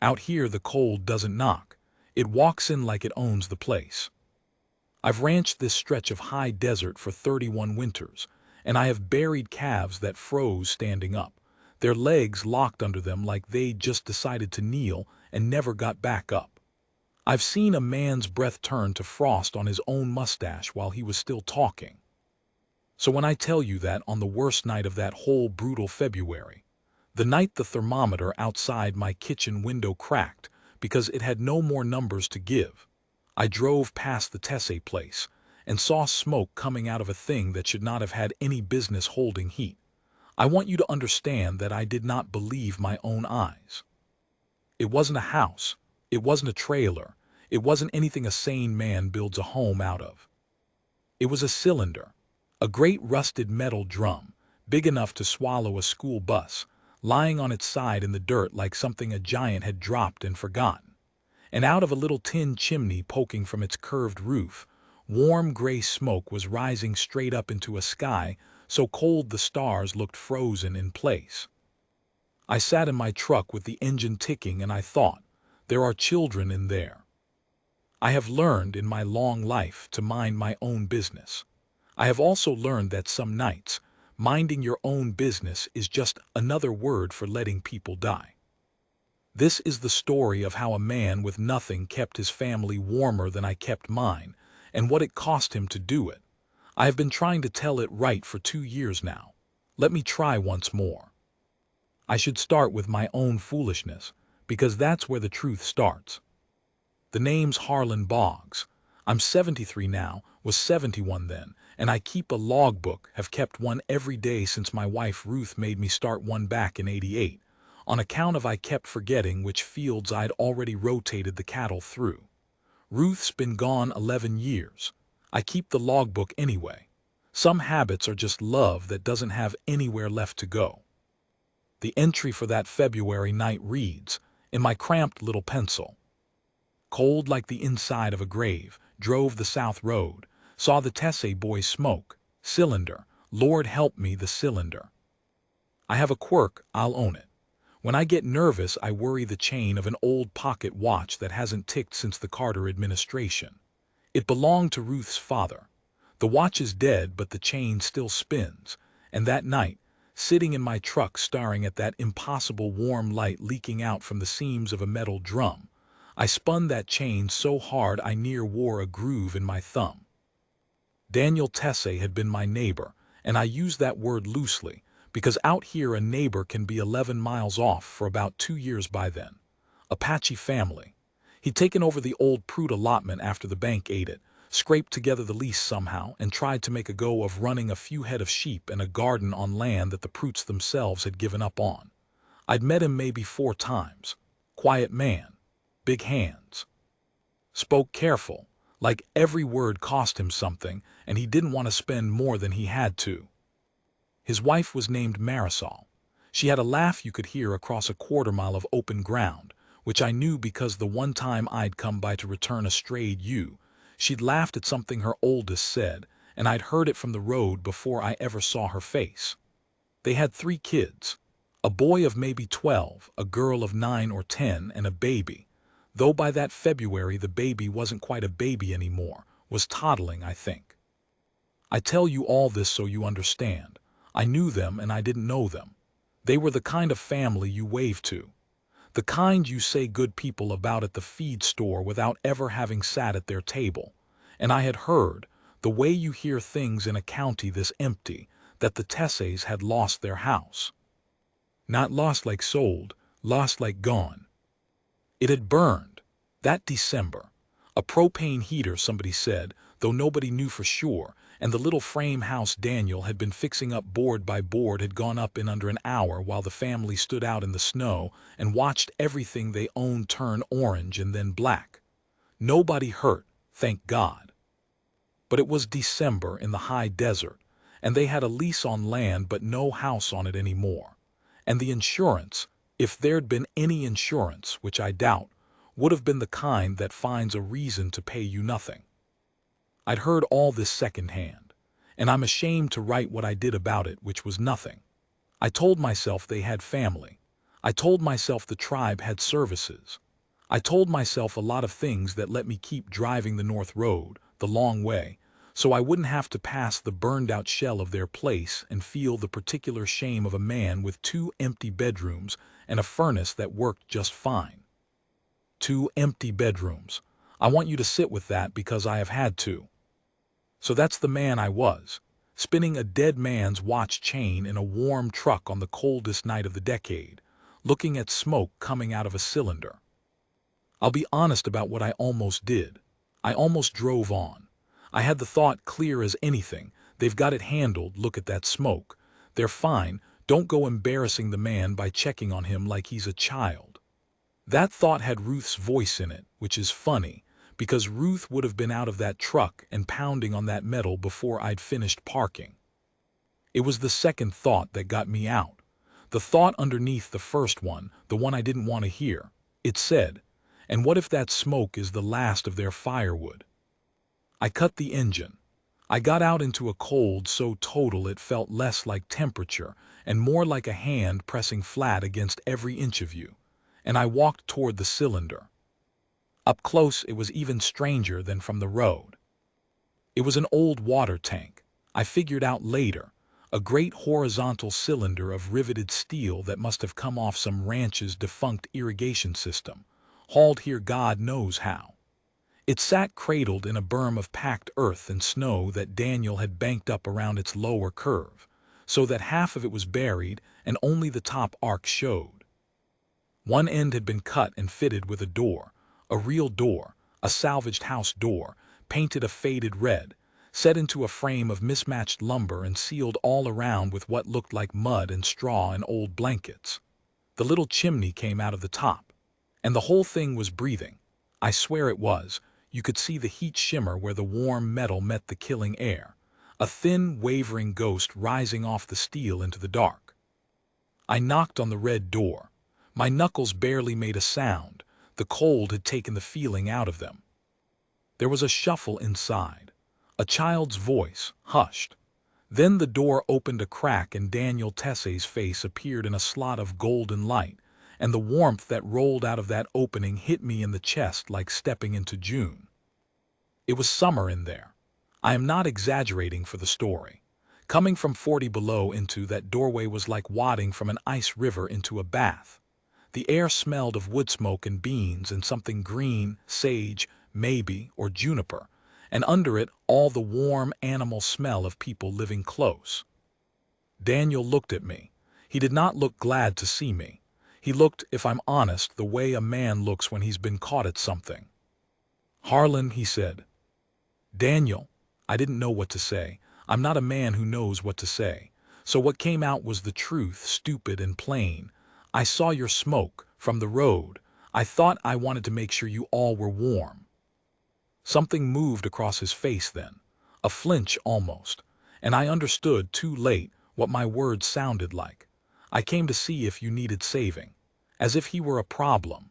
Out here the cold doesn't knock. It walks in like it owns the place. I've ranched this stretch of high desert for 31 winters, and I have buried calves that froze standing up, their legs locked under them like they'd just decided to kneel and never got back up. I've seen a man's breath turn to frost on his own mustache while he was still talking. So when I tell you that on the worst night of that whole brutal February, the night the thermometer outside my kitchen window cracked because it had no more numbers to give, I drove past the Tesse place and saw smoke coming out of a thing that should not have had any business holding heat. I want you to understand that I did not believe my own eyes. It wasn't a house. It wasn't a trailer. It wasn't anything a sane man builds a home out of. It was a cylinder, a great rusted metal drum, big enough to swallow a school bus, lying on its side in the dirt like something a giant had dropped and forgotten. And out of a little tin chimney poking from its curved roof, warm gray smoke was rising straight up into a sky so cold the stars looked frozen in place. I sat in my truck with the engine ticking and I thought, there are children in there. I have learned in my long life to mind my own business. I have also learned that some nights, minding your own business is just another word for letting people die. This is the story of how a man with nothing kept his family warmer than I kept mine, and what it cost him to do it. I have been trying to tell it right for 2 years now. Let me try once more. I should start with my own foolishness, because that's where the truth starts. The name's Harlan Boggs. I'm 73 now, was 71 then, and I keep a logbook, have kept one every day since my wife Ruth made me start one back in '88. On account of I kept forgetting which fields I'd already rotated the cattle through. Ruth's been gone 11 years. I keep the logbook anyway. Some habits are just love that doesn't have anywhere left to go. The entry for that February night reads, in my cramped little pencil, cold like the inside of a grave, drove the South Road, saw the Tesse boys smoke, cylinder, Lord help me the cylinder. I have a quirk, I'll own it. When I get nervous, I worry the chain of an old pocket watch that hasn't ticked since the Carter administration. It belonged to Ruth's father. The watch is dead, but the chain still spins, and that night, sitting in my truck staring at that impossible warm light leaking out from the seams of a metal drum, I spun that chain so hard I near wore a groove in my thumb. Daniel Tesse had been my neighbor, and I use that word loosely, because out here a neighbor can be 11 miles off for about 2 years by then. Apache family. He'd taken over the old Prude allotment after the bank ate it, scraped together the lease somehow, and tried to make a go of running a few head of sheep and a garden on land that the Prutes themselves had given up on. I'd met him maybe 4 times. Quiet man. Big hands. Spoke careful, like every word cost him something, and he didn't want to spend more than he had to. His wife was named Marisol. She had a laugh you could hear across a quarter-mile of open ground, which I knew because the one time I'd come by to return a strayed ewe, she'd laughed at something her oldest said, and I'd heard it from the road before I ever saw her face. They had 3 kids, a boy of maybe 12, a girl of 9 or 10, and a baby, though by that February the baby wasn't quite a baby anymore, was toddling, I think. I tell you all this so you understand. I knew them and I didn't know them. They were the kind of family you wave to. The kind you say good people about at the feed store without ever having sat at their table. And I had heard, the way you hear things in a county this empty, that the Tesses had lost their house. Not lost like sold, lost like gone. It had burned. That December. A propane heater, somebody said, though nobody knew for sure, and the little frame house Daniel had been fixing up board by board had gone up in under an hour while the family stood out in the snow and watched everything they owned turn orange and then black. Nobody hurt, thank God. But it was December in the high desert, and they had a lease on land but no house on it anymore. And the insurance, if there'd been any insurance, which I doubt, would have been the kind that finds a reason to pay you nothing. I'd heard all this secondhand, and I'm ashamed to write what I did about it, which was nothing. I told myself they had family. I told myself the tribe had services. I told myself a lot of things that let me keep driving the North Road, the long way, so I wouldn't have to pass the burned-out shell of their place and feel the particular shame of a man with 2 empty bedrooms and a furnace that worked just fine. 2 empty bedrooms. I want you to sit with that because I have had to. So that's the man I was, spinning a dead man's watch chain in a warm truck on the coldest night of the decade, looking at smoke coming out of a cylinder. I'll be honest about what I almost did. I almost drove on. I had the thought clear as anything, they've got it handled, look at that smoke. They're fine, don't go embarrassing the man by checking on him like he's a child. That thought had Ruth's voice in it, which is funny, because Ruth would have been out of that truck and pounding on that metal before I'd finished parking. It was the second thought that got me out. The thought underneath the first one, the one I didn't want to hear. It said, and what if that smoke is the last of their firewood? I cut the engine. I got out into a cold so total it felt less like temperature and more like a hand pressing flat against every inch of you, and I walked toward the cylinder. Up close it was even stranger than from the road. It was an old water tank, I figured out later, a great horizontal cylinder of riveted steel that must have come off some ranch's defunct irrigation system, hauled here God knows how. It sat cradled in a berm of packed earth and snow that Daniel had banked up around its lower curve, so that half of it was buried and only the top arc showed. One end had been cut and fitted with a door, a real door, a salvaged house door, painted a faded red, set into a frame of mismatched lumber and sealed all around with what looked like mud and straw and old blankets. The little chimney came out of the top, and the whole thing was breathing. I swear it was. You could see the heat shimmer where the warm metal met the killing air, a thin, wavering ghost rising off the steel into the dark. I knocked on the red door. My knuckles barely made a sound. The cold had taken the feeling out of them. There was a shuffle inside. A child's voice, hushed. Then the door opened a crack and Daniel Tessay's face appeared in a slot of golden light, and the warmth that rolled out of that opening hit me in the chest like stepping into June. It was summer in there. I am not exaggerating for the story. Coming from 40 below into that doorway was like wading from an ice river into a bath. The air smelled of wood smoke and beans and something green, sage, maybe, or juniper, and under it all the warm animal smell of people living close. Daniel looked at me. He did not look glad to see me. He looked, if I'm honest, the way a man looks when he's been caught at something. "Harlan," he said. "Daniel." I didn't know what to say. I'm not a man who knows what to say. So what came out was the truth, stupid and plain. "I saw your smoke, from the road. I thought I wanted to make sure you all were warm." Something moved across his face then, a flinch almost, and I understood too late what my words sounded like. I came to see if you needed saving, as if he were a problem,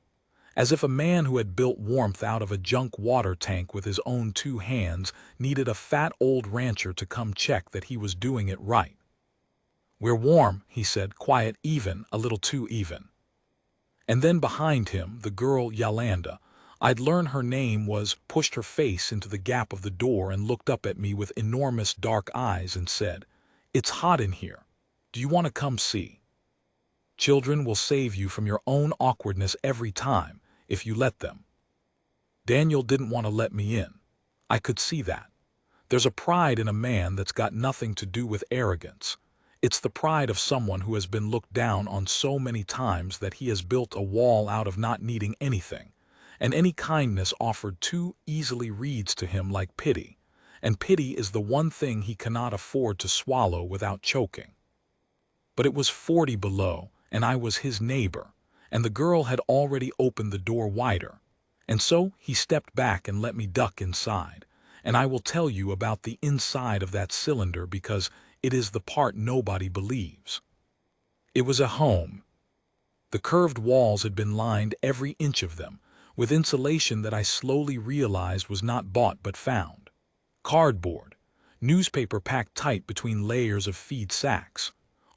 as if a man who had built warmth out of a junk water tank with his own 2 hands needed a fat old rancher to come check that he was doing it right. "We're warm," he said, quiet, even, a little too even. And then behind him, the girl Yolanda, I'd learned her name was, pushed her face into the gap of the door and looked up at me with enormous dark eyes and said, "It's hot in here. Do you want to come see? Children will save you from your own awkwardness every time, if you let them." Daniel didn't want to let me in. I could see that. There's a pride in a man that's got nothing to do with arrogance. It's the pride of someone who has been looked down on so many times that he has built a wall out of not needing anything, and any kindness offered too easily reads to him like pity, and pity is the one thing he cannot afford to swallow without choking. But it was 40 below, and I was his neighbor, and the girl had already opened the door wider, and so he stepped back and let me duck inside, and I will tell you about the inside of that cylinder because it is the part nobody believes. It was a home. The curved walls had been lined, every inch of them, with insulation that I slowly realized was not bought but found. Cardboard, newspaper packed tight between layers of feed sacks,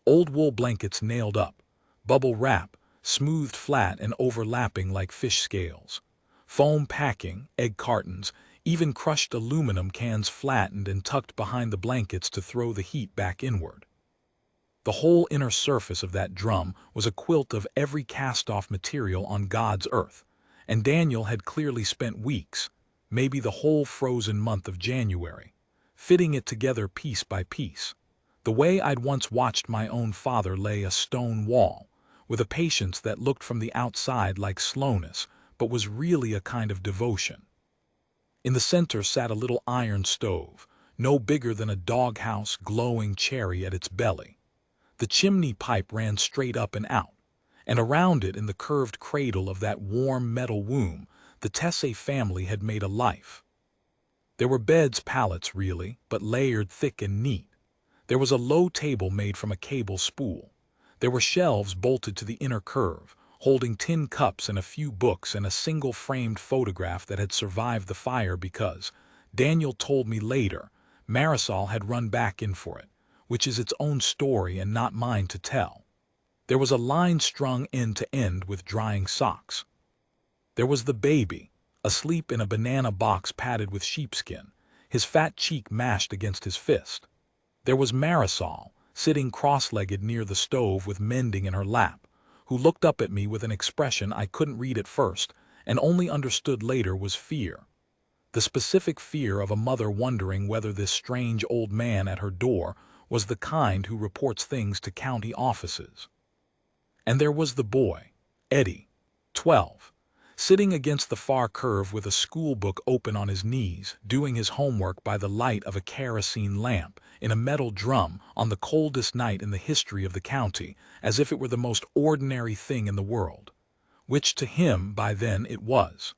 old wool blankets nailed up, bubble wrap, smoothed flat and overlapping like fish scales. Foam packing, egg cartons, even crushed aluminum cans flattened and tucked behind the blankets to throw the heat back inward. The whole inner surface of that drum was a quilt of every cast-off material on God's earth, and Daniel had clearly spent weeks, maybe the whole frozen month of January, fitting it together piece by piece, the way I'd once watched my own father lay a stone wall, with a patience that looked from the outside like slowness, but was really a kind of devotion. In the center sat a little iron stove, no bigger than a doghouse, glowing cherry at its belly. The chimney pipe ran straight up and out, and around it in the curved cradle of that warm metal womb, the Tesse family had made a life. There were beds, pallets really, but layered thick and neat. There was a low table made from a cable spool. There were shelves bolted to the inner curve, holding tin cups and a few books and a single framed photograph that had survived the fire because, Daniel told me later, Marisol had run back in for it, which is its own story and not mine to tell. There was a line strung end to end with drying socks. There was the baby, asleep in a banana box padded with sheepskin, his fat cheek mashed against his fist. There was Marisol, sitting cross-legged near the stove with mending in her lap, who looked up at me with an expression I couldn't read at first and only understood later was fear. The specific fear of a mother wondering whether this strange old man at her door was the kind who reports things to county offices. And there was the boy, Eddie, 12, sitting against the far curve with a school book open on his knees, doing his homework by the light of a kerosene lamp in a metal drum on the coldest night in the history of the county, as if it were the most ordinary thing in the world, which to him by then it was.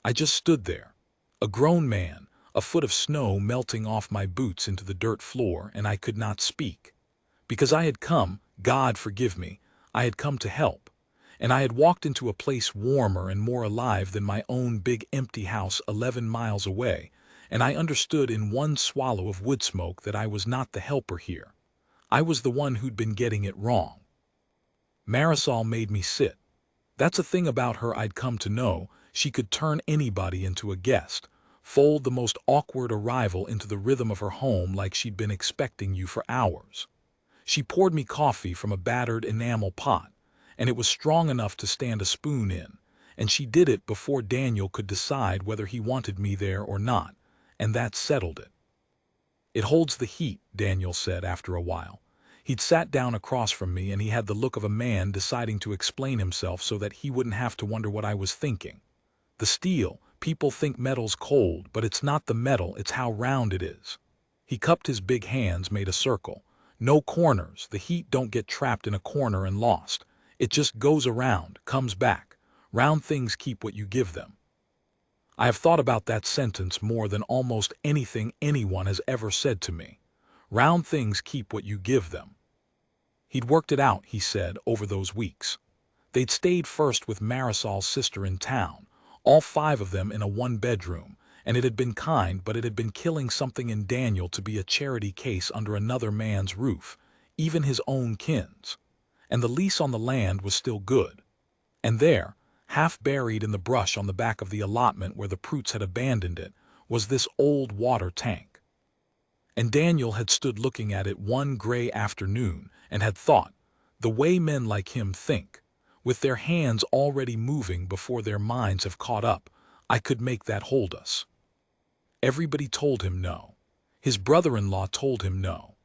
I just stood there, a grown man, a foot of snow melting off my boots into the dirt floor, and I could not speak. Because I had come, God forgive me, I had come to help, and I had walked into a place warmer and more alive than my own big empty house 11 miles away, and I understood in one swallow of wood smoke that I was not the helper here. I was the one who'd been getting it wrong. Marisol made me sit. That's a thing about her I'd come to know. She could turn anybody into a guest, fold the most awkward arrival into the rhythm of her home like she'd been expecting you for hours. She poured me coffee from a battered enamel pot, and it was strong enough to stand a spoon in, and she did it before Daniel could decide whether he wanted me there or not, and that settled it. It holds the heat, Daniel said after a while. He'd sat down across from me and he had the look of a man deciding to explain himself so that he wouldn't have to wonder what I was thinking. The steel, people think metal's cold, but it's not the metal, it's how round it is. He cupped his big hands, made a circle. No corners, the heat don't get trapped in a corner and lost. It just goes around, comes back. Round things keep what you give them. I have thought about that sentence more than almost anything anyone has ever said to me. Round things keep what you give them. He'd worked it out, he said, over those weeks. They'd stayed first with Marisol's sister in town, all 5 of them in a 1-bedroom, and it had been kind, but it had been killing something in Daniel to be a charity case under another man's roof, even his own kin's. And the lease on the land was still good. And there, half buried in the brush on the back of the allotment where the Proots had abandoned it, was this old water tank. And Daniel had stood looking at it one gray afternoon and had thought, the way men like him think, with their hands already moving before their minds have caught up, I could make that hold us. Everybody told him no. His brother-in-law told him no.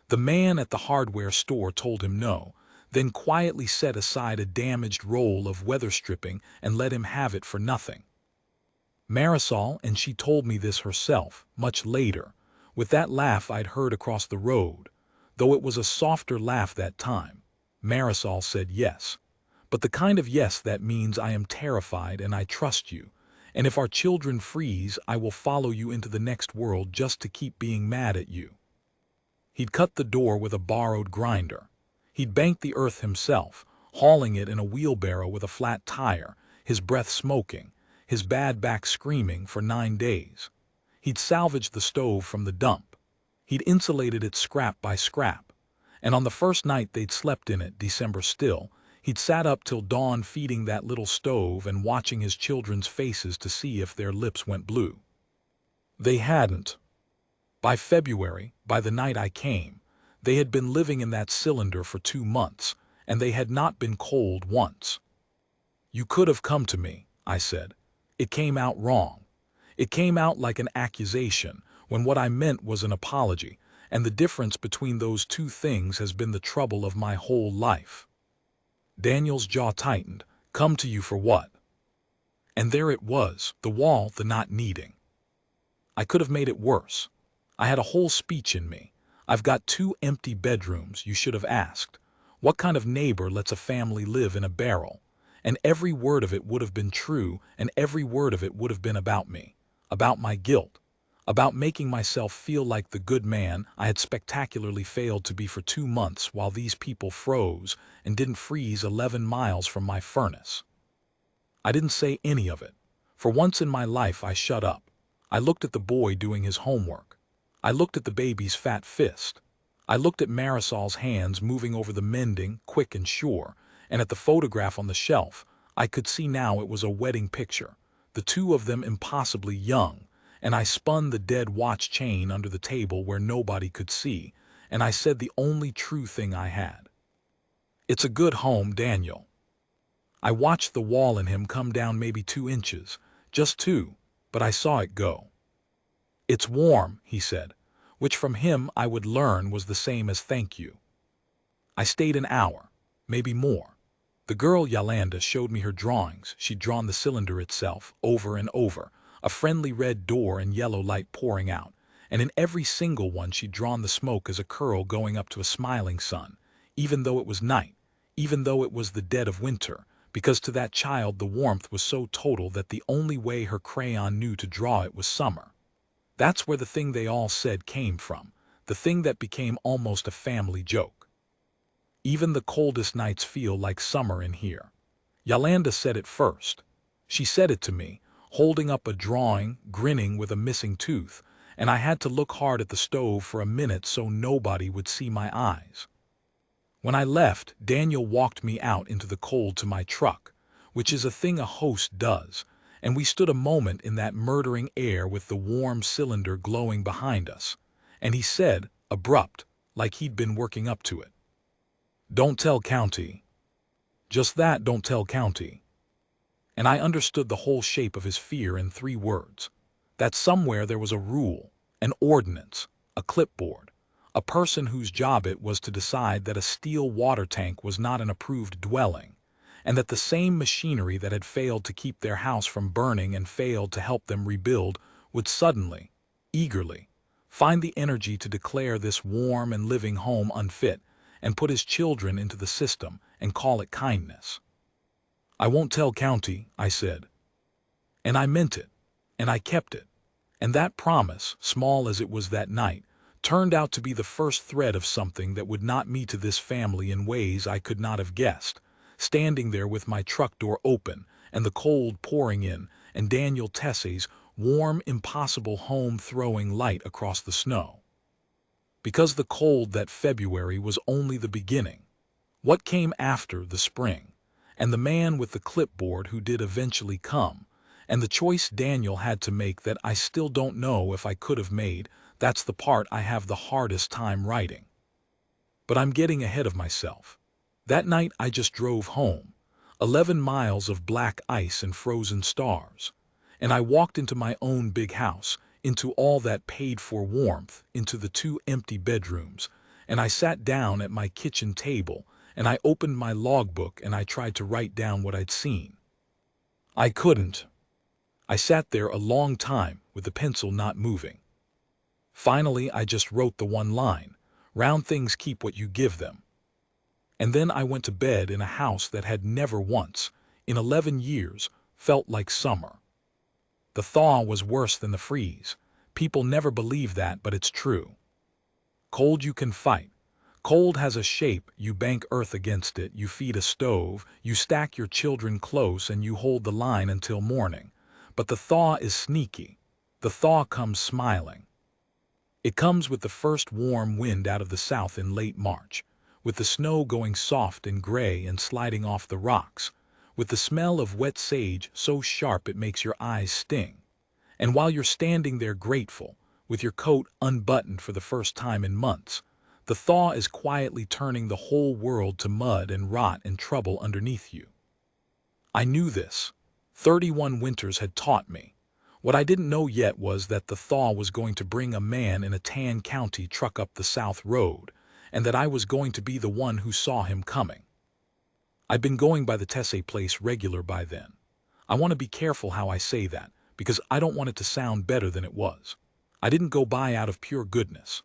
The man at the hardware store told him no, then quietly set aside a damaged roll of weather stripping and let him have it for nothing. Marisol, and she told me this herself, much later, with that laugh I'd heard across the road, though it was a softer laugh that time. Marisol said yes, but the kind of yes that means I am terrified and I trust you, and if our children freeze, I will follow you into the next world just to keep being mad at you. He'd cut the door with a borrowed grinder. He'd banked the earth himself, hauling it in a wheelbarrow with a flat tire, his breath smoking, his bad back screaming for 9 days. He'd salvaged the stove from the dump. He'd insulated it scrap by scrap. And on the first night they'd slept in it, December still, He'd sat up till dawn feeding that little stove and watching his children's faces to see if their lips went blue. They hadn't. By February, by the night I came, they had been living in that cylinder for 2 months, and they had not been cold once. "You could have come to me," I said. It came out wrong. It came out like an accusation, when what I meant was an apology, and the difference between those two things has been the trouble of my whole life. Daniel's jaw tightened. "Come to you for what?" And there it was, the wall, the not needing. I could have made it worse. I had a whole speech in me. "I've got 2 empty bedrooms, you should have asked. What kind of neighbor lets a family live in a barrel?" And every word of it would have been true, and every word of it would have been about me, about my guilt, about making myself feel like the good man I had spectacularly failed to be for 2 months while these people froze and didn't freeze 11 miles from my furnace. I didn't say any of it. For once in my life I shut up. I looked at the boy doing his homework. I looked at the baby's fat fist. I looked at Marisol's hands moving over the mending, quick and sure, and at the photograph on the shelf. I could see now it was a wedding picture, the two of them impossibly young, and I spun the dead watch chain under the table where nobody could see, and I said the only true thing I had. "It's a good home, Daniel." I watched the wall in him come down maybe 2 inches, just 2, but I saw it go. "It's warm," he said, which from him I would learn was the same as thank you. I stayed an hour, maybe more. The girl Yolanda showed me her drawings. She'd drawn the cylinder itself, over and over, a friendly red door and yellow light pouring out, and in every single one she'd drawn the smoke as a curl going up to a smiling sun, even though it was night, even though it was the dead of winter, because to that child the warmth was so total that the only way her crayon knew to draw it was summer. That's where the thing they all said came from, the thing that became almost a family joke. "Even the coldest nights feel like summer in here." Yolanda said it first. She said it to me, holding up a drawing, grinning with a missing tooth, and I had to look hard at the stove for a minute so nobody would see my eyes. When I left, Daniel walked me out into the cold to my truck, which is a thing a host does, and we stood a moment in that murdering air with the warm cylinder glowing behind us, and he said, abrupt, like he'd been working up to it, "Don't tell County." Just that, "don't tell County." And I understood the whole shape of his fear in 3 words. That somewhere there was a rule, an ordinance, a clipboard, a person whose job it was to decide that a steel water tank was not an approved dwelling, and that the same machinery that had failed to keep their house from burning and failed to help them rebuild would suddenly, eagerly, find the energy to declare this warm and living home unfit and put his children into the system and call it kindness. "I won't tell County," I said. And I meant it, and I kept it. And that promise, small as it was that night, turned out to be the first thread of something that would knot me to this family in ways I could not have guessed, standing there with my truck door open and the cold pouring in and Daniel Tessie's warm, impossible home throwing light across the snow. Because the cold that February was only the beginning. What came after the spring, and the man with the clipboard who did eventually come, and the choice Daniel had to make that I still don't know if I could have made, that's the part I have the hardest time writing. But I'm getting ahead of myself. That night I just drove home, 11 miles of black ice and frozen stars, and I walked into my own big house, into all that paid-for warmth, into the 2 empty bedrooms, and I sat down at my kitchen table, and I opened my logbook and I tried to write down what I'd seen. I couldn't. I sat there a long time with the pencil not moving. Finally, I just wrote the one line, "Round things keep what you give them." And then I went to bed in a house that had never once, in 11 years, felt like summer. The thaw was worse than the freeze. People never believe that, but it's true. Cold you can fight. Cold has a shape, you bank earth against it, you feed a stove, you stack your children close and you hold the line until morning. But the thaw is sneaky. The thaw comes smiling. It comes with the first warm wind out of the south in late March, with the snow going soft and gray and sliding off the rocks, with the smell of wet sage so sharp it makes your eyes sting. And while you're standing there grateful, with your coat unbuttoned for the first time in months, the thaw is quietly turning the whole world to mud and rot and trouble underneath you. I knew this. 31 winters had taught me. What I didn't know yet was that the thaw was going to bring a man in a tan county truck up the South Road, and that I was going to be the one who saw him coming. I'd been going by the Tesse place regular by then. I want to be careful how I say that, because I don't want it to sound better than it was. I didn't go by out of pure goodness.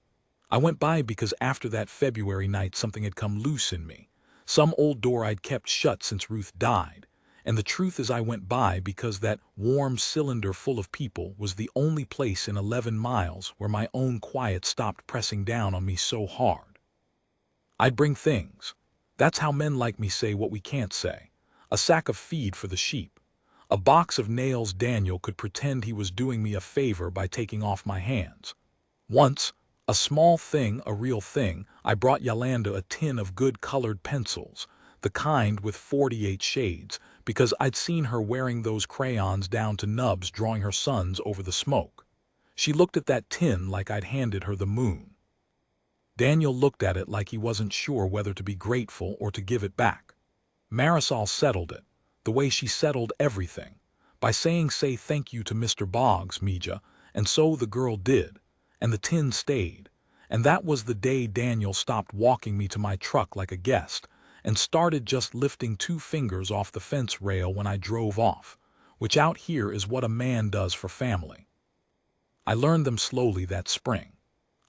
I went by because after that February night something had come loose in me, some old door I'd kept shut since Ruth died, and the truth is I went by because that warm cylinder full of people was the only place in 11 miles where my own quiet stopped pressing down on me so hard. I'd bring things. That's how men like me say what we can't say. A sack of feed for the sheep. A box of nails. Daniel could pretend he was doing me a favor by taking off my hands. Once, a small thing, a real thing, I brought Yolanda a tin of good colored pencils, the kind with 48 shades, because I'd seen her wearing those crayons down to nubs drawing her sons over the smoke. She looked at that tin like I'd handed her the moon. Daniel looked at it like he wasn't sure whether to be grateful or to give it back. Marisol settled it, the way she settled everything, by saying say thank you to Mr. Boggs, Mija, and so the girl did, and the tin stayed, and that was the day Daniel stopped walking me to my truck like a guest, and started just lifting 2 fingers off the fence rail when I drove off, which out here is what a man does for family. I learned them slowly that spring.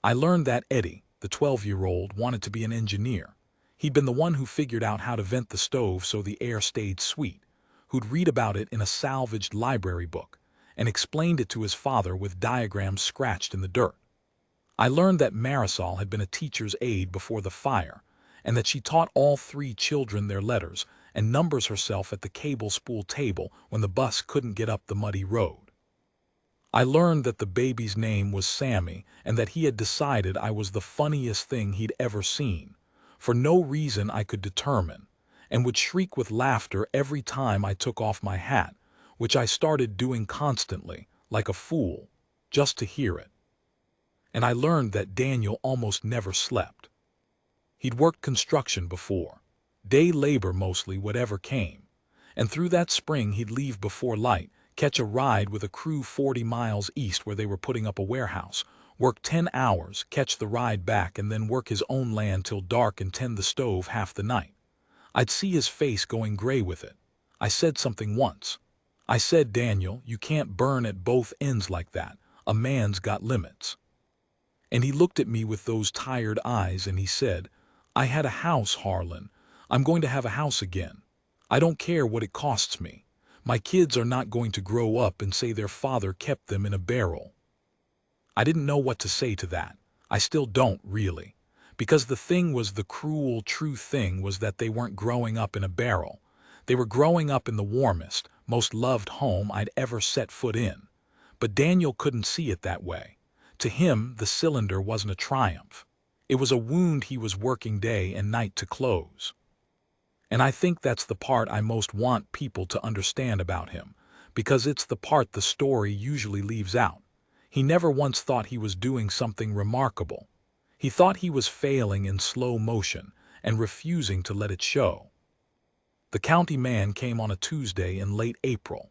I learned that Eddie, the 12-year-old, wanted to be an engineer. He'd been the one who figured out how to vent the stove so the air stayed sweet, who'd read about it in a salvaged library book, and explained it to his father with diagrams scratched in the dirt. I learned that Marisol had been a teacher's aide before the fire, and that she taught all 3 children their letters and numbers herself at the cable spool table when the bus couldn't get up the muddy road. I learned that the baby's name was Sammy and that he had decided I was the funniest thing he'd ever seen, for no reason I could determine, and would shriek with laughter every time I took off my hat, which I started doing constantly, like a fool, just to hear it. And I learned that Daniel almost never slept. He'd worked construction before, day labor mostly whatever came, and through that spring he'd leave before light, catch a ride with a crew 40 miles east where they were putting up a warehouse, work 10 hours, catch the ride back, and then work his own land till dark and tend the stove half the night. I'd see his face going gray with it. I said something once. I said, Daniel, you can't burn at both ends like that. A man's got limits. And he looked at me with those tired eyes and he said, I had a house, Harlan. I'm going to have a house again. I don't care what it costs me. My kids are not going to grow up and say their father kept them in a barrel. I didn't know what to say to that. I still don't, really. Because the thing was, the cruel, true thing was that they weren't growing up in a barrel. They were growing up in the warmest, most loved home I'd ever set foot in. But Daniel couldn't see it that way. To him, the cylinder wasn't a triumph. It was a wound he was working day and night to close. And I think that's the part I most want people to understand about him, because it's the part the story usually leaves out. He never once thought he was doing something remarkable. He thought he was failing in slow motion and refusing to let it show. The county man came on a Tuesday in late April.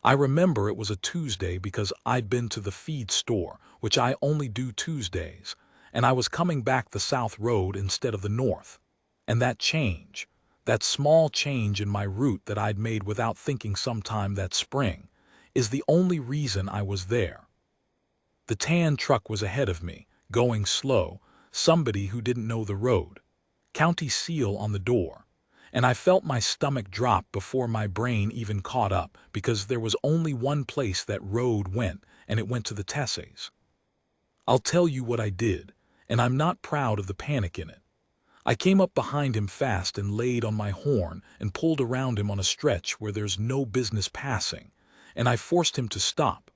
I remember it was a Tuesday because I'd been to the feed store, which I only do Tuesdays, and I was coming back the South Road instead of the North. And that change, that small change in my route that I'd made without thinking sometime that spring, is the only reason I was there. The tan truck was ahead of me, going slow, somebody who didn't know the road. County seal on the door. And I felt my stomach drop before my brain even caught up, because there was only one place that road went, and it went to the Tesses. I'll tell you what I did, and I'm not proud of the panic in it. I came up behind him fast and laid on my horn and pulled around him on a stretch where there's no business passing, and I forced him to stop,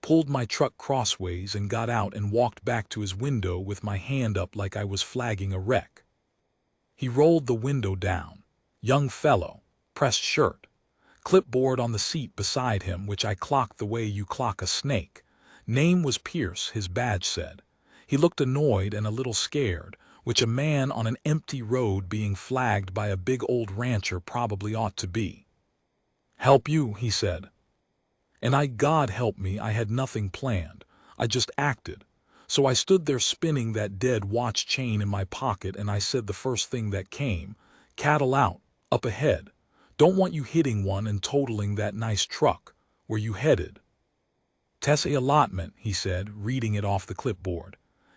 pulled my truck crossways and got out and walked back to his window with my hand up like I was flagging a wreck. He rolled the window down. Young fellow, pressed shirt. Clipboard on the seat beside him, which I clocked the way you clock a snake. Name was Pierce, his badge said. He looked annoyed and a little scared, which a man on an empty road being flagged by a big old rancher probably ought to be. "Help you," he said. And God help me, I had nothing planned. I just acted. So I stood there spinning that dead watch chain in my pocket, and I said the first thing that came, "Cattle out, up ahead. Don't want you hitting one and totaling that nice truck. Where you headed?" "Tessay allotment," he said, reading it off the clipboard.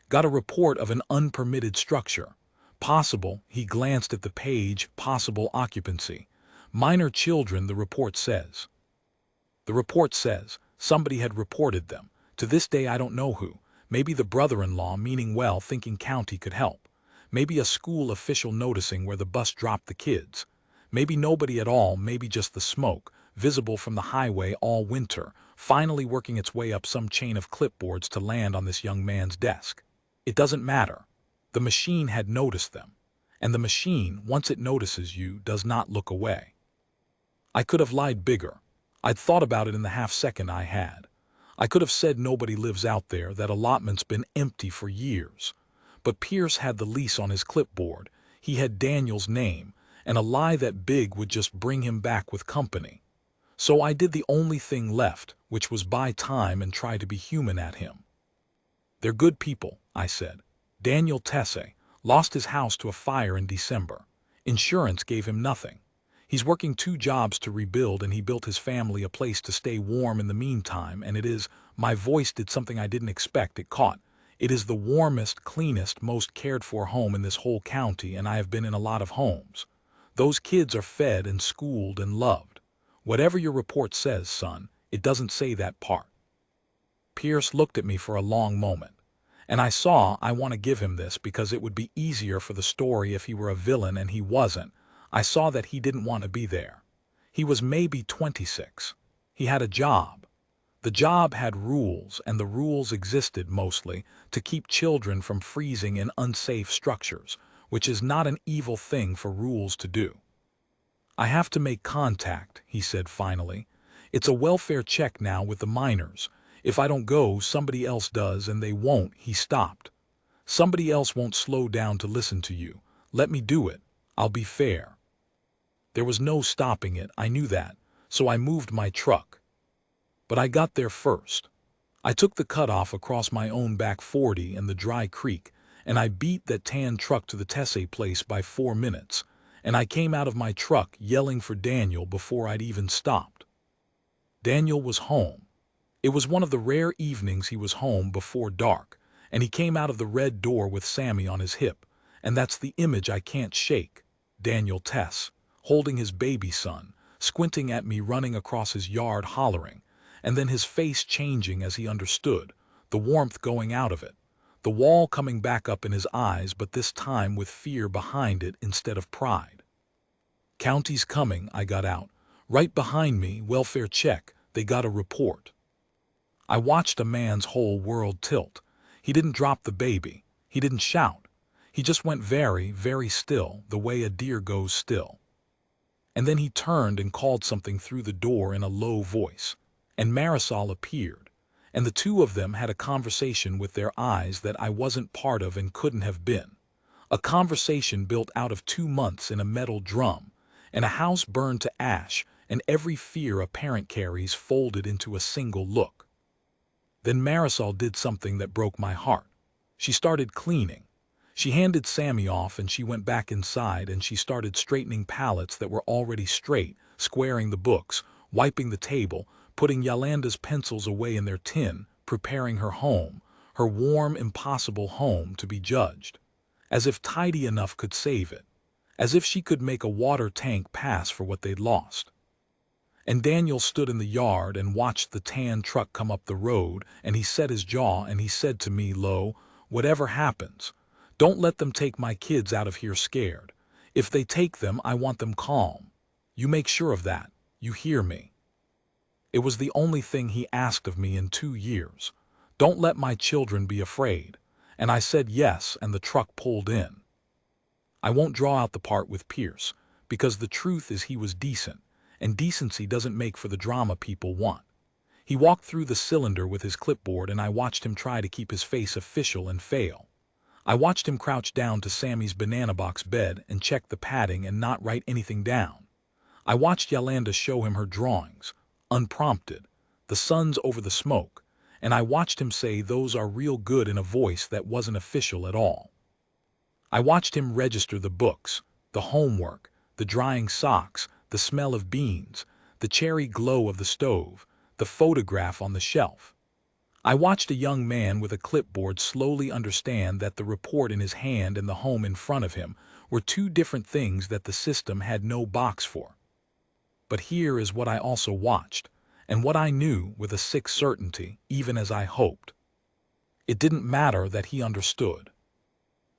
"Got a report of an unpermitted structure. Possible," he glanced at the page, "possible occupancy. Minor children, the report says." The report says somebody had reported them. To this day I don't know who. Maybe the brother-in-law, meaning well, thinking county could help. Maybe a school official noticing where the bus dropped the kids. Maybe nobody at all, maybe just the smoke, visible from the highway all winter, finally working its way up some chain of clipboards to land on this young man's desk. It doesn't matter. The machine had noticed them. And the machine, once it notices you, does not look away. I could have lied bigger. I'd thought about it in the half-second I had. I could have said nobody lives out there, that allotment's been empty for years. But Pierce had the lease on his clipboard, he had Daniel's name, and a lie that big would just bring him back with company. So I did the only thing left, which was buy time and try to be human at him. "They're good people," I said. "Daniel Tessay lost his house to a fire in December. Insurance gave him nothing. He's working 2 jobs to rebuild, and he built his family a place to stay warm in the meantime, and it is," my voice did something I didn't expect, it caught, "it is the warmest, cleanest, most cared-for home in this whole county, and I have been in a lot of homes. Those kids are fed and schooled and loved. Whatever your report says, son, it doesn't say that part." Pierce looked at me for a long moment, and I saw I want to give him this because it would be easier for the story if he were a villain, and he wasn't. I saw that he didn't want to be there. He was maybe 26. He had a job. The job had rules, and the rules existed mostly to keep children from freezing in unsafe structures, which is not an evil thing for rules to do. "I have to make contact," he said finally. "It's a welfare check now with the minors. If I don't go, somebody else does, and they won't." He stopped. "Somebody else won't slow down to listen to you. Let me do it. I'll be fair." There was no stopping it, I knew that, so I moved my truck. But I got there first. I took the cutoff across my own back 40 and the dry creek, and I beat that tan truck to the Tessay place by 4 minutes, and I came out of my truck yelling for Daniel before I'd even stopped. Daniel was home. It was one of the rare evenings he was home before dark, and he came out of the red door with Sammy on his hip, and that's the image I can't shake. Daniel Tess, holding his baby son, squinting at me, running across his yard hollering, and then his face changing as he understood, the warmth going out of it, the wall coming back up in his eyes, but this time with fear behind it instead of pride. "County's coming," I got out. "Right behind me, welfare check, they got a report." I watched a man's whole world tilt. He didn't drop the baby. He didn't shout. He just went very, very still, the way a deer goes still. And then he turned and called something through the door in a low voice, and Marisol appeared, and the two of them had a conversation with their eyes that I wasn't part of and couldn't have been. A conversation built out of 2 months in a metal drum, and a house burned to ash, and every fear a parent carries folded into a single look. Then Marisol did something that broke my heart. She started cleaning. She handed Sammy off, and she went back inside, and she started straightening pallets that were already straight, squaring the books, wiping the table, putting Yolanda's pencils away in their tin, preparing her home, her warm, impossible home, to be judged. As if tidy enough could save it. As if she could make a water tank pass for what they'd lost. And Daniel stood in the yard and watched the tan truck come up the road, and he set his jaw and he said to me low, "Whatever happens, don't let them take my kids out of here scared. If they take them, I want them calm. You make sure of that. You hear me?" It was the only thing he asked of me in 2 years. Don't let my children be afraid. And I said yes, and the truck pulled in. I won't draw out the part with Pierce, because the truth is he was decent, and decency doesn't make for the drama people want. He walked through the cylinder with his clipboard and I watched him try to keep his face official and fail. I watched him crouch down to Sammy's banana box bed and check the padding and not write anything down. I watched Yolanda show him her drawings, unprompted, the suns over the smoke, and I watched him say those are real good in a voice that wasn't official at all. I watched him register the books, the homework, the drying socks, the smell of beans, the cherry glow of the stove, the photograph on the shelf. I watched a young man with a clipboard slowly understand that the report in his hand and the home in front of him were two different things that the system had no box for. But here is what I also watched, and what I knew with a sick certainty, even as I hoped. It didn't matter that he understood.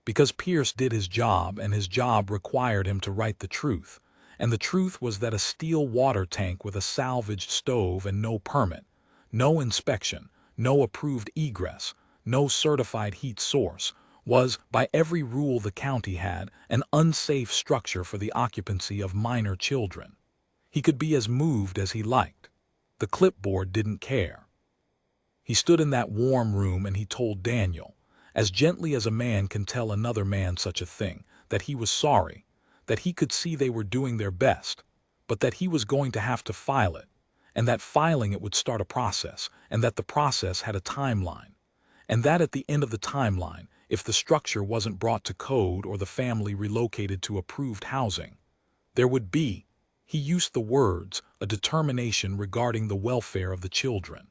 Because Pierce did his job, and his job required him to write the truth, and the truth was that a steel water tank with a salvaged stove and no permit, no inspection, no approved egress, no certified heat source, was, by every rule the county had, an unsafe structure for the occupancy of minor children. He could be as moved as he liked. The clipboard didn't care. He stood in that warm room and he told Daniel, as gently as a man can tell another man such a thing, that he was sorry, that he could see they were doing their best, but that he was going to have to file it, and that filing it would start a process, and that the process had a timeline, and that at the end of the timeline, if the structure wasn't brought to code or the family relocated to approved housing, there would be, he used the words, a determination regarding the welfare of the children.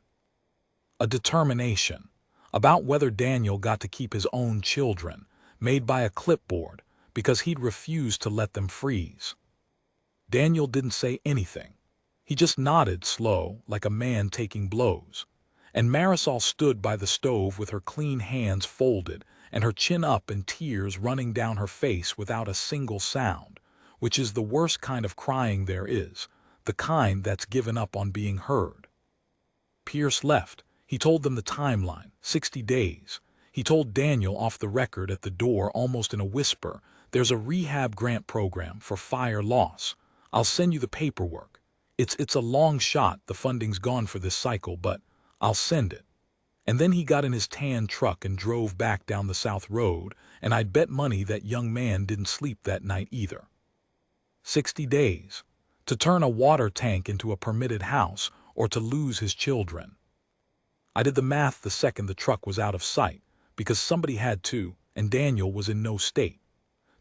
A determination about whether Daniel got to keep his own children, made by a clipboard, because he'd refused to let them freeze. Daniel didn't say anything. He just nodded slow, like a man taking blows. And Marisol stood by the stove with her clean hands folded and her chin up and tears running down her face without a single sound, which is the worst kind of crying there is, the kind that's given up on being heard. Pierce left. He told them the timeline, 60 days. He told Daniel off the record at the door almost in a whisper, there's a rehab grant program for fire loss. I'll send you the paperwork. It's a long shot, the funding's gone for this cycle, but I'll send it. And then he got in his tan truck and drove back down the South Road, and I'd bet money that young man didn't sleep that night either. 60 days. To turn a water tank into a permitted house, or to lose his children. I did the math the second the truck was out of sight, because somebody had to, and Daniel was in no state.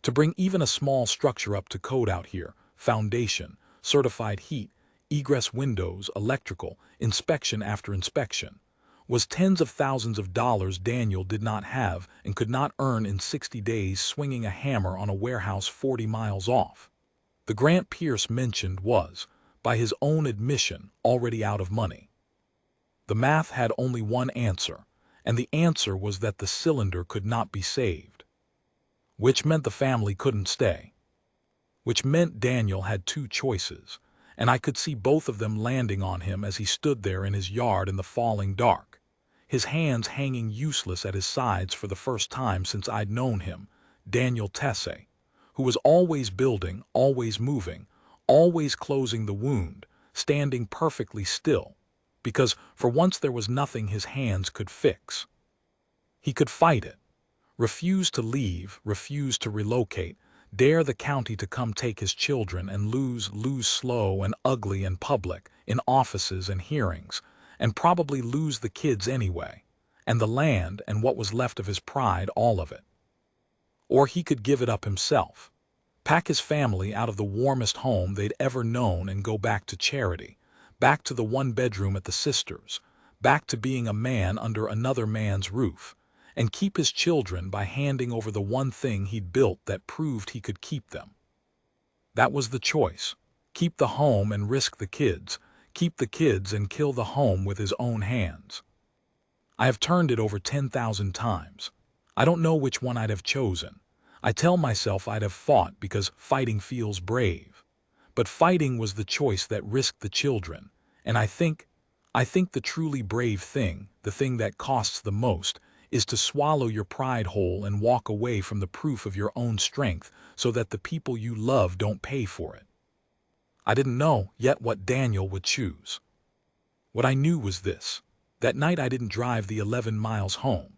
To bring even a small structure up to code out here, foundation, certified heat, egress windows, electrical, inspection after inspection, was tens of thousands of dollars Daniel did not have and could not earn in 60 days swinging a hammer on a warehouse 40 miles off. The grant Pierce mentioned was, by his own admission, already out of money. The math had only one answer, and the answer was that the cylinder could not be saved. Which meant the family couldn't stay. Which meant Daniel had two choices, and I could see both of them landing on him as he stood there in his yard in the falling dark, his hands hanging useless at his sides for the first time since I'd known him, Daniel Tesse, who was always building, always moving, always closing the wound, standing perfectly still, because for once there was nothing his hands could fix. He could fight it, refuse to leave, refuse to relocate, dare the county to come take his children and lose slow and ugly in public, in offices and hearings, and probably lose the kids anyway, and the land and what was left of his pride, all of it. Or he could give it up himself, pack his family out of the warmest home they'd ever known and go back to charity, back to the one bedroom at the Sisters, back to being a man under another man's roof, and keep his children by handing over the one thing he'd built that proved he could keep them. That was the choice. Keep the home and risk the kids, keep the kids and kill the home with his own hands. I have turned it over 10,000 times. I don't know which one I'd have chosen. I tell myself I'd have fought because fighting feels brave. But fighting was the choice that risked the children, and I think the truly brave thing, the thing that costs the most, is to swallow your pride whole and walk away from the proof of your own strength so that the people you love don't pay for it. I didn't know yet what Daniel would choose. What I knew was this. That night I didn't drive the 11 miles home.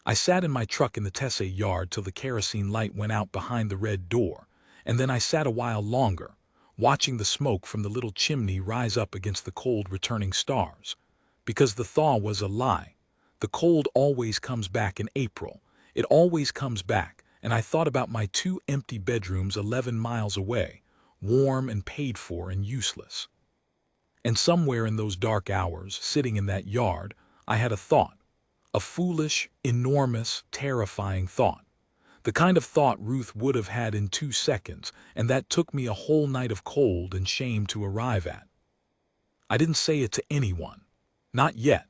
I sat in my truck in the Tesse yard till the kerosene light went out behind the red door, and then I sat a while longer, watching the smoke from the little chimney rise up against the cold returning stars. Because the thaw was a lie. The cold always comes back in April. It always comes back, and I thought about my 2 empty bedrooms 11 miles away, warm and paid for and useless. And somewhere in those dark hours, sitting in that yard, I had a thought. A foolish, enormous, terrifying thought. The kind of thought Ruth would have had in 2 seconds, and that took me a whole night of cold and shame to arrive at. I didn't say it to anyone. Not yet.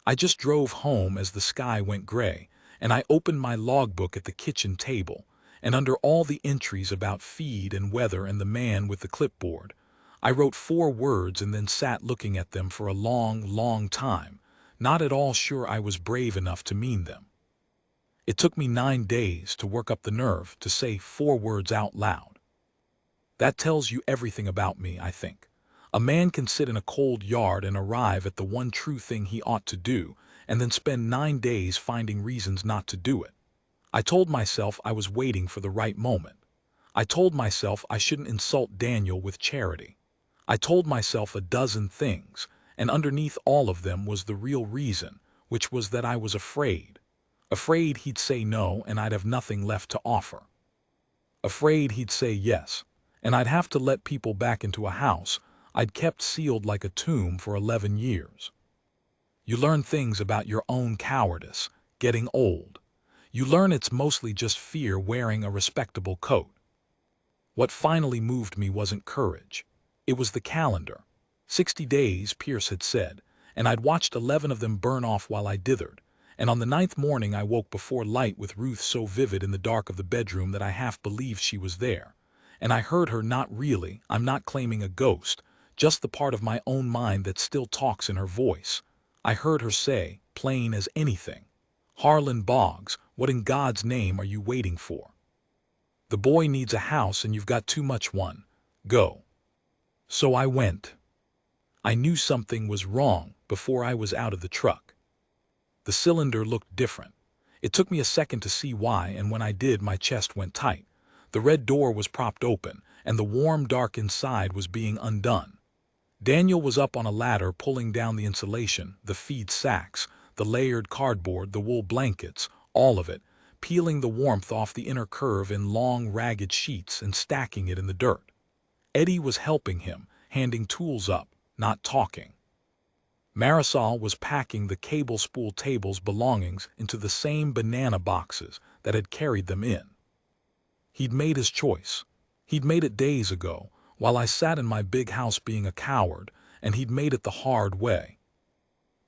I just drove home as the sky went gray, and I opened my logbook at the kitchen table, and under all the entries about feed and weather and the man with the clipboard, I wrote 4 words and then sat looking at them for a long, long time, not at all sure I was brave enough to mean them. It took me 9 days to work up the nerve to say 4 words out loud. That tells you everything about me, I think. A man can sit in a cold yard and arrive at the one true thing he ought to do, and then spend 9 days finding reasons not to do it. I told myself I was waiting for the right moment. I told myself I shouldn't insult Daniel with charity. I told myself a dozen things, and underneath all of them was the real reason, which was that I was afraid. Afraid he'd say no and I'd have nothing left to offer. Afraid he'd say yes, and I'd have to let people back into a house I'd kept sealed like a tomb for 11 years. You learn things about your own cowardice, getting old. You learn it's mostly just fear wearing a respectable coat. What finally moved me wasn't courage. It was the calendar. 60 days, Pierce had said, and I'd watched 11 of them burn off while I dithered, and on the 9th morning I woke before light with Ruth so vivid in the dark of the bedroom that I half believed she was there. And I heard her, not really, I'm not claiming a ghost, just the part of my own mind that still talks in her voice. I heard her say, plain as anything, "Harlan Boggs, what in God's name are you waiting for? The boy needs a house and you've got too much one. Go." So I went. I knew something was wrong before I was out of the truck. The cylinder looked different. It took me a second to see why, and when I did, my chest went tight. The red door was propped open, and the warm dark inside was being undone. Daniel was up on a ladder pulling down the insulation, the feed sacks, the layered cardboard, the wool blankets, all of it, peeling the warmth off the inner curve in long, ragged sheets and stacking it in the dirt. Eddie was helping him, handing tools up, not talking. Marisol was packing the cable spool table's belongings into the same banana boxes that had carried them in. He'd made his choice. He'd made it days ago, while I sat in my big house being a coward, and he'd made it the hard way.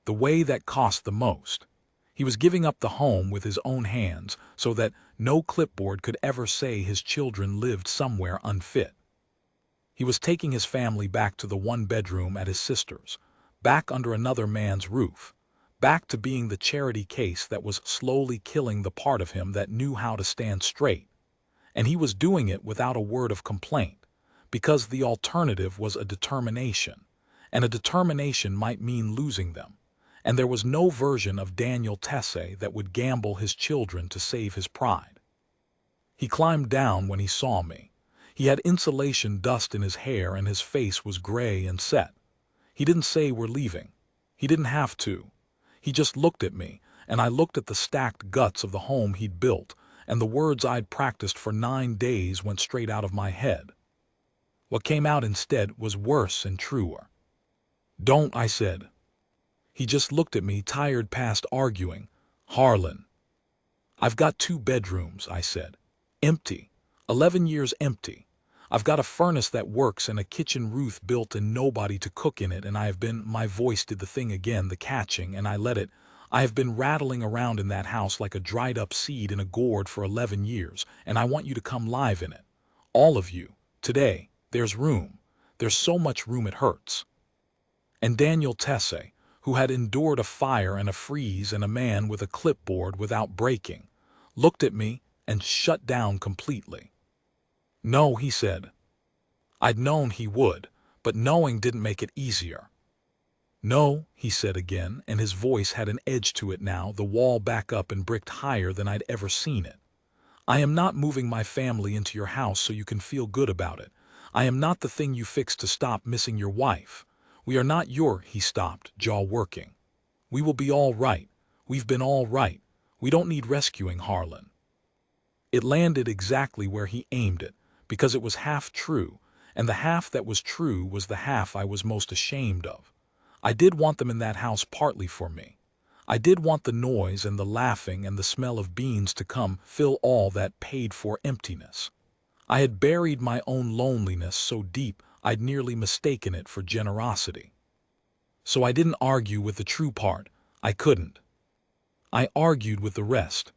The way that cost the most. He was giving up the home with his own hands so that no clipboard could ever say his children lived somewhere unfit. He was taking his family back to the 1-bedroom at his sister's, back under another man's roof, back to being the charity case that was slowly killing the part of him that knew how to stand straight. And he was doing it without a word of complaint, because the alternative was a determination, and a determination might mean losing them, and there was no version of Daniel Tesse that would gamble his children to save his pride. He climbed down when he saw me. He had insulation dust in his hair and his face was gray and set. He didn't say we're leaving. He didn't have to. He just looked at me, and I looked at the stacked guts of the home he'd built, and the words I'd practiced for 9 days went straight out of my head. What came out instead was worse and truer. "Don't," I said. He just looked at me, tired past arguing. "Harlan." "I've got 2 bedrooms," I said. "Empty. 11 years empty. I've got a furnace that works and a kitchen Ruth built and nobody to cook in it, and I have been," my voice did the thing again, the catching, and I let it. "I have been rattling around in that house like a dried up seed in a gourd for 11 years, and I want you to come live in it. All of you. Today. There's room. There's so much room it hurts." And Daniel Tesse, who had endured a fire and a freeze and a man with a clipboard without breaking, looked at me and shut down completely. "No," he said. I'd known he would, but knowing didn't make it easier. "No," he said again, and his voice had an edge to it now, the wall back up and bricked higher than I'd ever seen it. "I am not moving my family into your house so you can feel good about it. I am not the thing you fixed to stop missing your wife. We are not your—" He stopped, jaw working. "We will be all right. We've been all right. We don't need rescuing, Harlan." It landed exactly where he aimed it, because it was half true, and the half that was true was the half I was most ashamed of. I did want them in that house partly for me. I did want the noise and the laughing and the smell of beans to come fill all that paid-for emptiness. I had buried my own loneliness so deep I'd nearly mistaken it for generosity. So I didn't argue with the true part. I couldn't. I argued with the rest.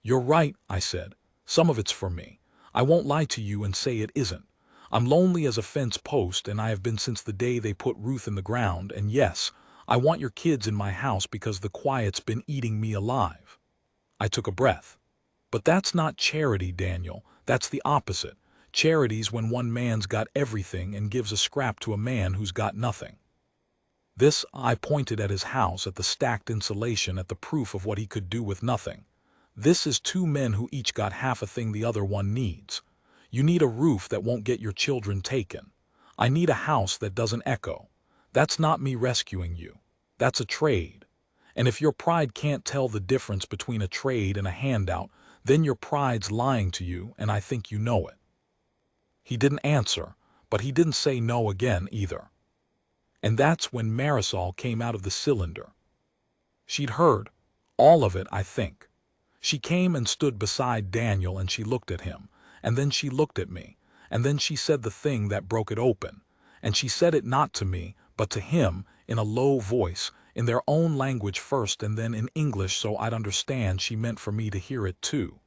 "You're right," I said. "Some of it's for me. I won't lie to you and say it isn't. I'm lonely as a fence post, and I have been since the day they put Ruth in the ground, and yes, I want your kids in my house because the quiet's been eating me alive." I took a breath. "But that's not charity, Daniel. That's the opposite. Charity's when one man's got everything and gives a scrap to a man who's got nothing." This, I pointed at his house, at the stacked insulation, at the proof of what he could do with nothing. "This is two men who each got half a thing the other one needs. You need a roof that won't get your children taken. I need a house that doesn't echo. That's not me rescuing you. That's a trade. And if your pride can't tell the difference between a trade and a handout, then your pride's lying to you, and I think you know it." He didn't answer, but he didn't say no again either. And that's when Marisol came out of the cylinder. She'd heard all of it, I think. She came and stood beside Daniel, and she looked at him, and then she looked at me, and then she said the thing that broke it open, and she said it not to me, but to him, in a low voice, in their own language first and then in English so I'd understand. She meant for me to hear it too.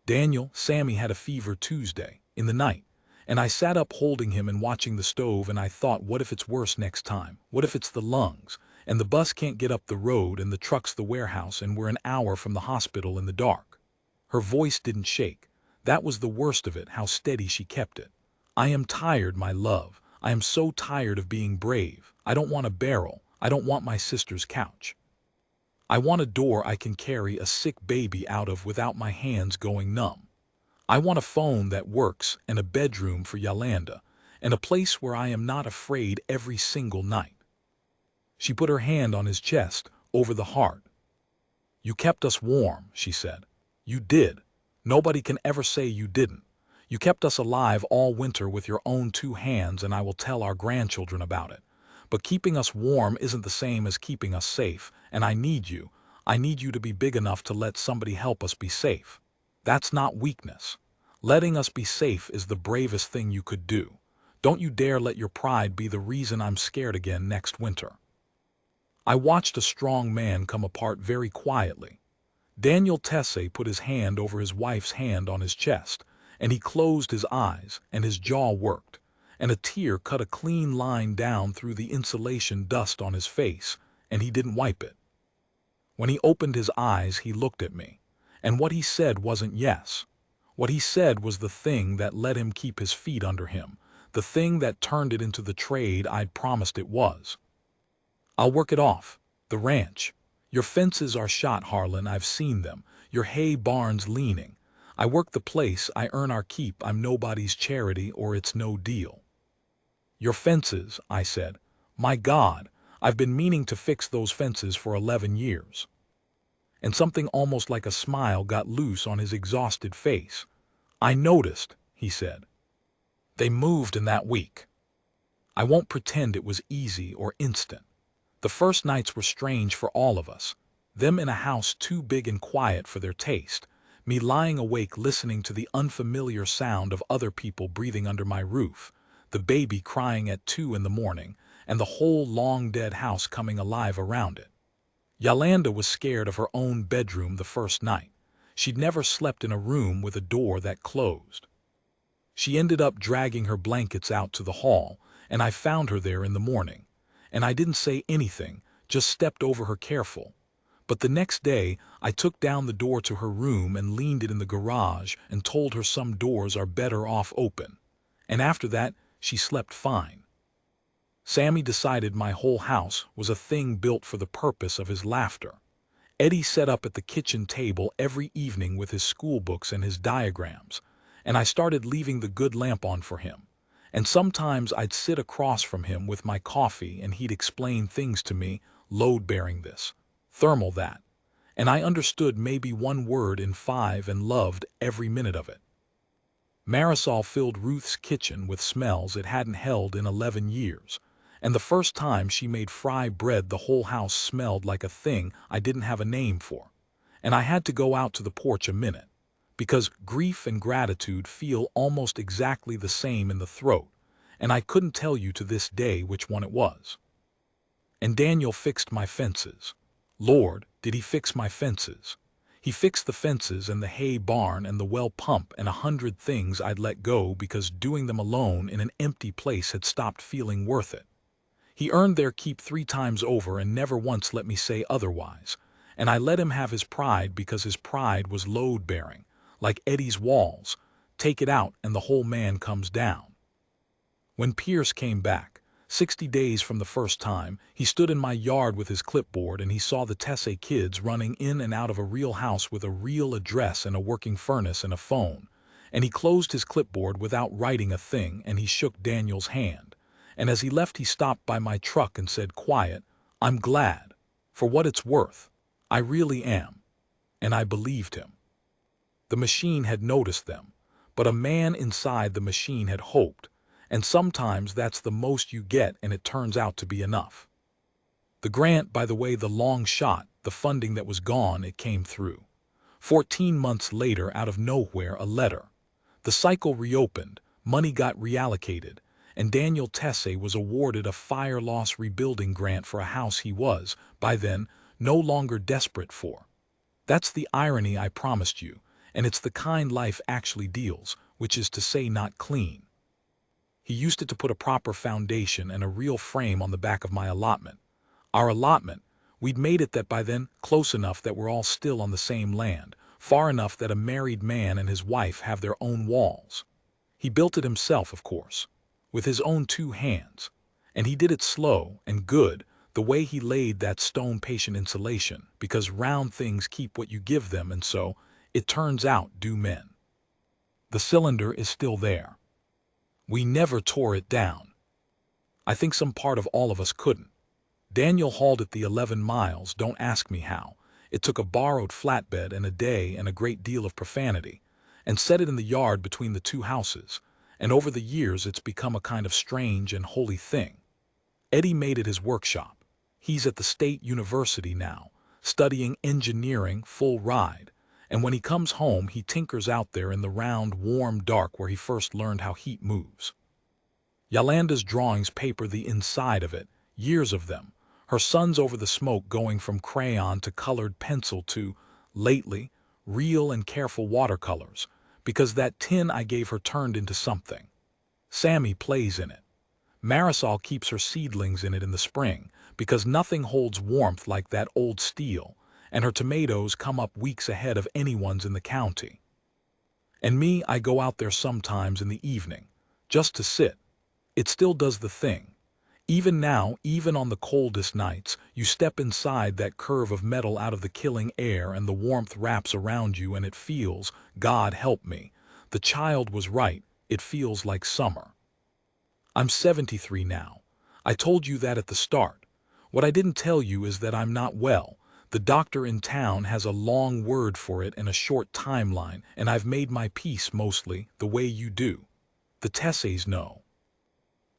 "Daniel, Sammy had a fever Tuesday, in the night, and I sat up holding him and watching the stove, and I thought, what if it's worse next time? What if it's the lungs, and the bus can't get up the road, and the truck's the warehouse, and we're an hour from the hospital in the dark?" Her voice didn't shake. That was the worst of it, how steady she kept it. "I am tired, my love. I am so tired of being brave. I don't want a barrel. I don't want my sister's couch. I want a door I can carry a sick baby out of without my hands going numb. I want a phone that works, and a bedroom for Yolanda, and a place where I am not afraid every single night." She put her hand on his chest, over the heart. "You kept us warm," she said. "You did. Nobody can ever say you didn't. You kept us alive all winter with your own two hands, and I will tell our grandchildren about it. But keeping us warm isn't the same as keeping us safe, and I need you. I need you to be big enough to let somebody help us be safe. That's not weakness. Letting us be safe is the bravest thing you could do. Don't you dare let your pride be the reason I'm scared again next winter." I watched a strong man come apart very quietly. Daniel Tesse put his hand over his wife's hand on his chest, and he closed his eyes, and his jaw worked, and a tear cut a clean line down through the insulation dust on his face, and he didn't wipe it. When he opened his eyes, he looked at me, and what he said wasn't yes. What he said was the thing that let him keep his feet under him, the thing that turned it into the trade I'd promised it was. "I'll work it off. The ranch. Your fences are shot, Harlan, I've seen them. Your hay barn's leaning. I work the place, I earn our keep, I'm nobody's charity, or it's no deal." "Your fences," I said. "My God, I've been meaning to fix those fences for 11 years. And something almost like a smile got loose on his exhausted face. "I noticed," he said. "They moved in that week. I won't pretend it was easy or instant. The first nights were strange for all of us. Them in a house too big and quiet for their taste. Me lying awake listening to the unfamiliar sound of other people breathing under my roof. The baby crying at 2 in the morning, and the whole long-dead house coming alive around it. Yolanda was scared of her own bedroom the first night. She'd never slept in a room with a door that closed. She ended up dragging her blankets out to the hall, and I found her there in the morning. And I didn't say anything, just stepped over her careful. But the next day, I took down the door to her room and leaned it in the garage and told her some doors are better off open. And after that, she slept fine. Sammy decided my whole house was a thing built for the purpose of his laughter. Eddie sat up at the kitchen table every evening with his school books and his diagrams, and I started leaving the good lamp on for him. And sometimes I'd sit across from him with my coffee and he'd explain things to me, load-bearing this, thermal that, and I understood maybe one word in 5 and loved every minute of it. Marisol filled Ruth's kitchen with smells it hadn't held in 11 years, and the first time she made fry bread the whole house smelled like a thing I didn't have a name for, and I had to go out to the porch a minute, because grief and gratitude feel almost exactly the same in the throat, and I couldn't tell you to this day which one it was. And Daniel fixed my fences. Lord, did he fix my fences. He fixed the fences and the hay barn and the well pump and 100 things I'd let go because doing them alone in an empty place had stopped feeling worth it. He earned their keep 3 times over and never once let me say otherwise, and I let him have his pride because his pride was load-bearing, like Eddie's walls. Take it out and the whole man comes down. When Pierce came back, 60 days from the first time, he stood in my yard with his clipboard and he saw the Tesse kids running in and out of a real house with a real address and a working furnace and a phone, and he closed his clipboard without writing a thing and he shook Daniel's hand, and as he left he stopped by my truck and said quiet, "I'm glad. For what it's worth. I really am." And I believed him. The machine had noticed them, but a man inside the machine had hoped, and sometimes that's the most you get and it turns out to be enough. The grant, by the way, the long shot, the funding that was gone, it came through. 14 months later, out of nowhere, a letter. The cycle reopened, money got reallocated, and Daniel Tesse was awarded a fire loss rebuilding grant for a house he was, by then, no longer desperate for. That's the irony I promised you, and it's the kind life actually deals, which is to say not clean. He used it to put a proper foundation and a real frame on the back of my allotment. Our allotment, we'd made it that by then, close enough that we're all still on the same land, far enough that a married man and his wife have their own walls. He built it himself, of course, with his own 2 hands, and he did it slow and good, the way he laid that stone patient insulation, because round things keep what you give them, and so, it turns out, do men. The cylinder is still there. We never tore it down. I think some part of all of us couldn't. Daniel hauled it the 11 miles, don't ask me how. It took a borrowed flatbed and a day and a great deal of profanity, and set it in the yard between the 2 houses, and over the years it's become a kind of strange and holy thing. Eddie made it his workshop. He's at the State University now, studying engineering full ride, and when he comes home he tinkers out there in the round, warm dark where he first learned how heat moves. Yolanda's drawings paper the inside of it, years of them, her sons over the smoke going from crayon to colored pencil to, lately, real and careful watercolors, because that tin I gave her turned into something. Sammy plays in it. Marisol keeps her seedlings in it in the spring, because nothing holds warmth like that old steel, and her tomatoes come up weeks ahead of anyone's in the county. And me, I go out there sometimes in the evening, just to sit. It still does the thing. Even now, even on the coldest nights, you step inside that curve of metal out of the killing air and the warmth wraps around you and it feels, God help me, the child was right, it feels like summer. I'm 73 now. I told you that at the start. What I didn't tell you is that I'm not well. The doctor in town has a long word for it and a short timeline, and I've made my peace mostly, the way you do. The Tesses know.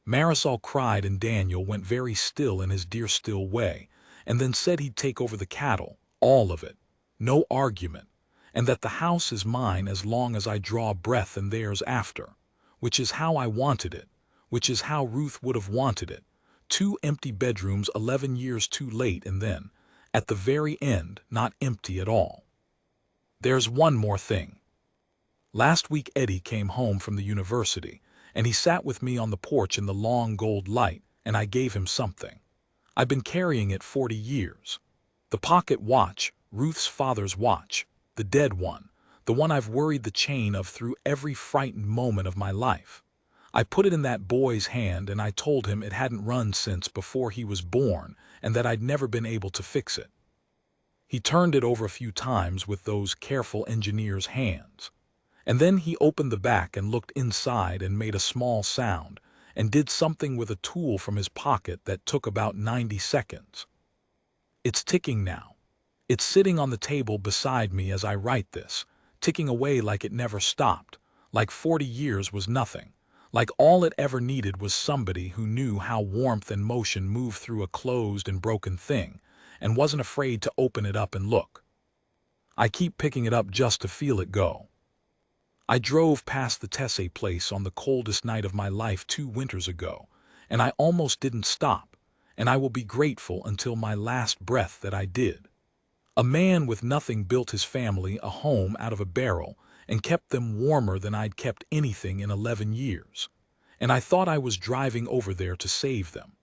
Marisol cried and Daniel went very still in his dear still way, and then said he'd take over the cattle, all of it, no argument, and that the house is mine as long as I draw breath and theirs after, which is how I wanted it, which is how Ruth would have wanted it. 2 empty bedrooms 11 years too late, and then, at the very end, not empty at all. There's one more thing. Last week Eddie came home from the university, and he sat with me on the porch in the long gold light, and I gave him something. I've been carrying it 40 years. The pocket watch, Ruth's father's watch, the dead one, the one I've worried the chain of through every frightened moment of my life. I put it in that boy's hand and I told him it hadn't run since before he was born and that I'd never been able to fix it. He turned it over a few times with those careful engineer's hands. And then he opened the back and looked inside and made a small sound and did something with a tool from his pocket that took about 90 seconds. It's ticking now. It's sitting on the table beside me as I write this, ticking away like it never stopped, like 40 years was nothing, like all it ever needed was somebody who knew how warmth and motion move through a closed and broken thing, and wasn't afraid to open it up and look. I keep picking it up just to feel it go. I drove past the Tesse place on the coldest night of my life 2 winters ago, and I almost didn't stop, and I will be grateful until my last breath that I did. A man with nothing built his family a home out of a barrel and kept them warmer than I'd kept anything in 11 years. And I thought I was driving over there to save them.